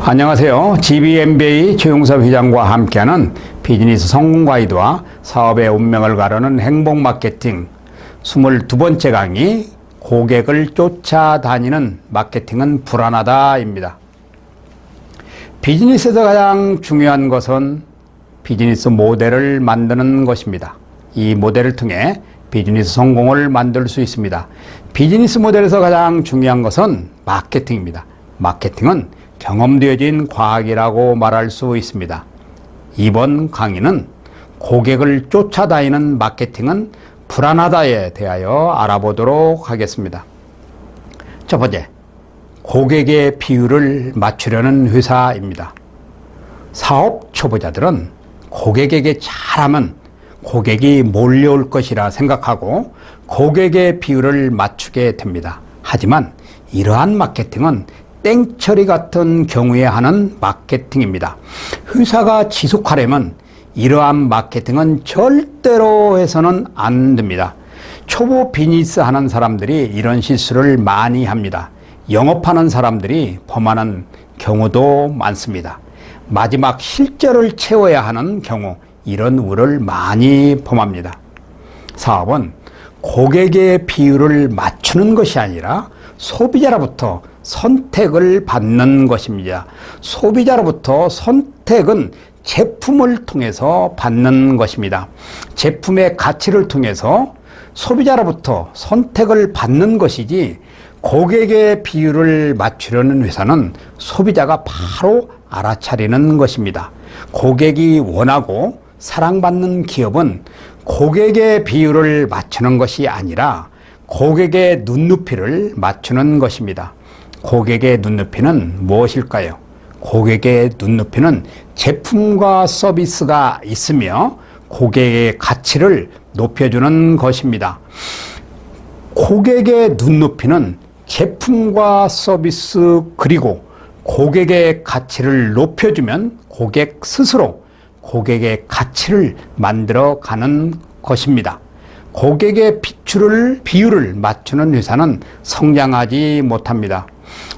안녕하세요. GBMBA 최용섭 회장과 함께하는 비즈니스 성공 가이드와 사업의 운명을 가르는 행복 마케팅 22번째 강의, 고객을 쫓아다니는 마케팅은 불안하다입니다. 비즈니스에서 가장 중요한 것은 비즈니스 모델을 만드는 것입니다. 이 모델을 통해 비즈니스 성공을 만들 수 있습니다. 비즈니스 모델에서 가장 중요한 것은 마케팅입니다. 마케팅은 경험되어진 과학이라고 말할 수 있습니다. 이번 강의는 고객을 쫓아다니는 마케팅은 불안하다에 대하여 알아보도록 하겠습니다. 첫 번째, 고객의 비율을 맞추려는 회사입니다. 사업 초보자들은 고객에게 잘하면 고객이 몰려올 것이라 생각하고 고객의 비율을 맞추게 됩니다. 하지만 이러한 마케팅은 땡처리 같은 경우에 하는 마케팅입니다. 회사가 지속하려면 이러한 마케팅은 절대로 해서는 안 됩니다. 초보 비즈니스 하는 사람들이 이런 실수를 많이 합니다. 영업하는 사람들이 범하는 경우도 많습니다. 마지막 실적을 채워야 하는 경우, 이런 우를 많이 범합니다. 사업은 고객의 비율을 맞추는 것이 아니라 소비자로부터 선택을 받는 것입니다. 소비자로부터 선택은 제품을 통해서 받는 것입니다. 제품의 가치를 통해서 소비자로부터 선택을 받는 것이지, 고객의 비율을 맞추려는 회사는 소비자가 바로 알아차리는 것입니다. 고객이 원하고 사랑받는 기업은 고객의 비율을 맞추는 것이 아니라 고객의 눈높이를 맞추는 것입니다. 고객의 눈높이는 무엇일까요? 고객의 눈높이는 제품과 서비스가 있으며 고객의 가치를 높여주는 것입니다. 고객의 눈높이는 제품과 서비스 그리고 고객의 가치를 높여주면 고객 스스로 고객의 가치를 만들어가는 것입니다. 고객의 비율을 맞추는 회사는 성장하지 못합니다.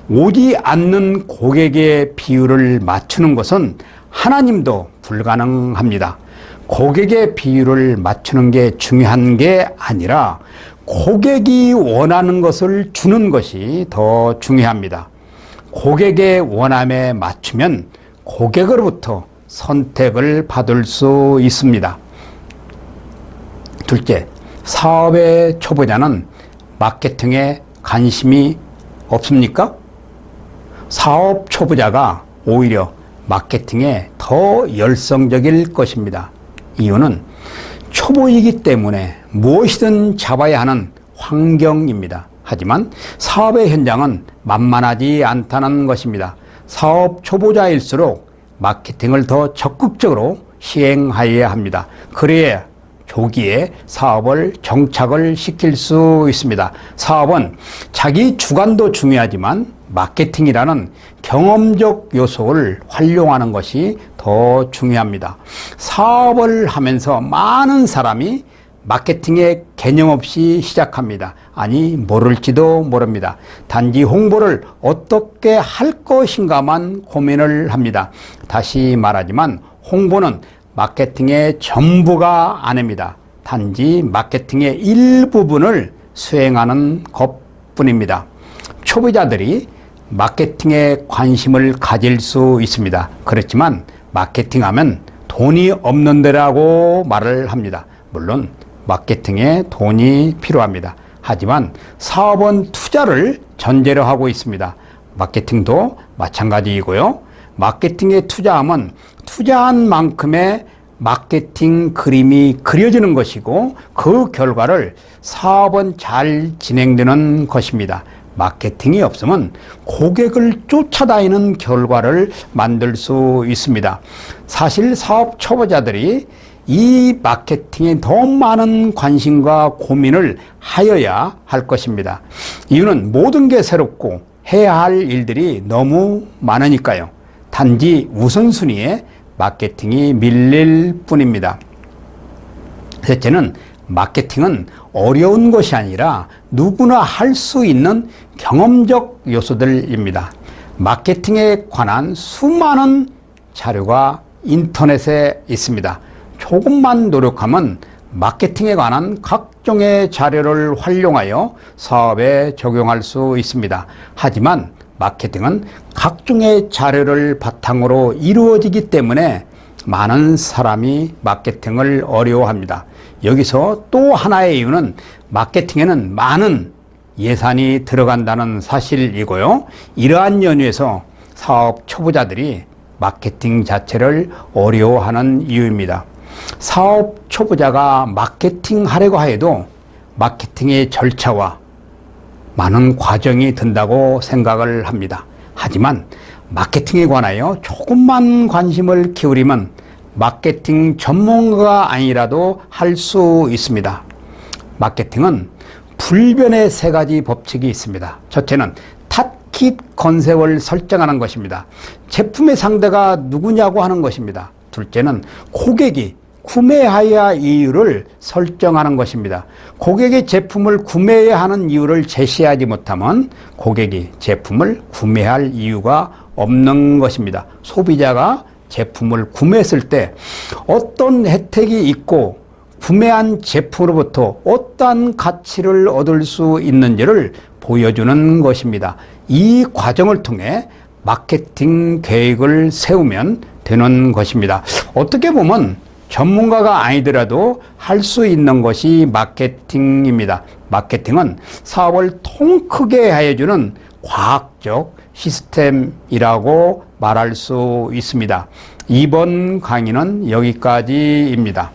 오지 않는 고객의 비율을 맞추는 것은 하나님도 불가능합니다. 고객의 비율을 맞추는 게 중요한 게 아니라 고객이 원하는 것을 주는 것이 더 중요합니다. 고객의 원함에 맞추면 고객으로부터 선택을 받을 수 있습니다. 둘째, 사업의 초보자는 마케팅에 관심이 없습니까? 사업 초보자가 오히려 마케팅에 더 열성적일 것입니다. 이유는 초보이기 때문에 무엇이든 잡아야 하는 환경입니다. 하지만 사업의 현장은 만만하지 않다는 것입니다. 사업 초보자일수록 마케팅을 더 적극적으로 시행하여야 합니다. 그래야 조기에 사업을 정착을 시킬 수 있습니다. 사업은 자기 주관도 중요하지만 마케팅이라는 경험적 요소를 활용하는 것이 더 중요합니다. 사업을 하면서 많은 사람이 마케팅의 개념 없이 시작합니다. 아니, 모를지도 모릅니다. 단지 홍보를 어떻게 할 것인가만 고민을 합니다. 다시 말하지만 홍보는 마케팅의 전부가 아닙니다. 단지 마케팅의 일부분을 수행하는 것뿐입니다. 초보자들이 마케팅에 관심을 가질 수 있습니다. 그렇지만 마케팅하면 돈이 없는 데라고 말을 합니다. 물론 마케팅에 돈이 필요합니다. 하지만 사업은 투자를 전제로 하고 있습니다. 마케팅도 마찬가지이고요. 마케팅에 투자하면 투자한 만큼의 마케팅 그림이 그려지는 것이고 그 결과를 사업은 잘 진행되는 것입니다. 마케팅이 없으면 고객을 쫓아다니는 결과를 만들 수 있습니다. 사실 사업 초보자들이 이 마케팅에 더 많은 관심과 고민을 하여야 할 것입니다. 이유는 모든 게 새롭고 해야 할 일들이 너무 많으니까요. 단지 우선순위에 마케팅이 밀릴 뿐입니다. 셋째는 마케팅은 어려운 것이 아니라 누구나 할 수 있는 경험적 요소들입니다. 마케팅에 관한 수많은 자료가 인터넷에 있습니다. 조금만 노력하면 마케팅에 관한 각종의 자료를 활용하여 사업에 적용할 수 있습니다. 하지만 마케팅은 각종의 자료를 바탕으로 이루어지기 때문에 많은 사람이 마케팅을 어려워합니다. 여기서 또 하나의 이유는 마케팅에는 많은 예산이 들어간다는 사실이고요. 이러한 연유에서 사업 초보자들이 마케팅 자체를 어려워하는 이유입니다. 사업 초보자가 마케팅 하려고 해도 마케팅의 절차와 많은 과정이 든다고 생각을 합니다. 하지만 마케팅에 관하여 조금만 관심을 기울이면 마케팅 전문가가 아니라도 할 수 있습니다. 마케팅은 불변의 세 가지 법칙이 있습니다. 첫째는 타깃 컨셉을 설정하는 것입니다. 제품의 상대가 누구냐고 하는 것입니다. 둘째는 고객이 구매해야 할 이유를 설정하는 것입니다. 고객이 제품을 구매해야 하는 이유를 제시하지 못하면 고객이 제품을 구매할 이유가 없는 것입니다. 소비자가 제품을 구매했을 때 어떤 혜택이 있고 구매한 제품으로부터 어떠한 가치를 얻을 수 있는지를 보여주는 것입니다. 이 과정을 통해 마케팅 계획을 세우면 되는 것입니다. 어떻게 보면 전문가가 아니더라도 할 수 있는 것이 마케팅입니다. 마케팅은 사업을 통 크게 해주는 과학적 시스템이라고 말할 수 있습니다. 이번 강의는 여기까지입니다.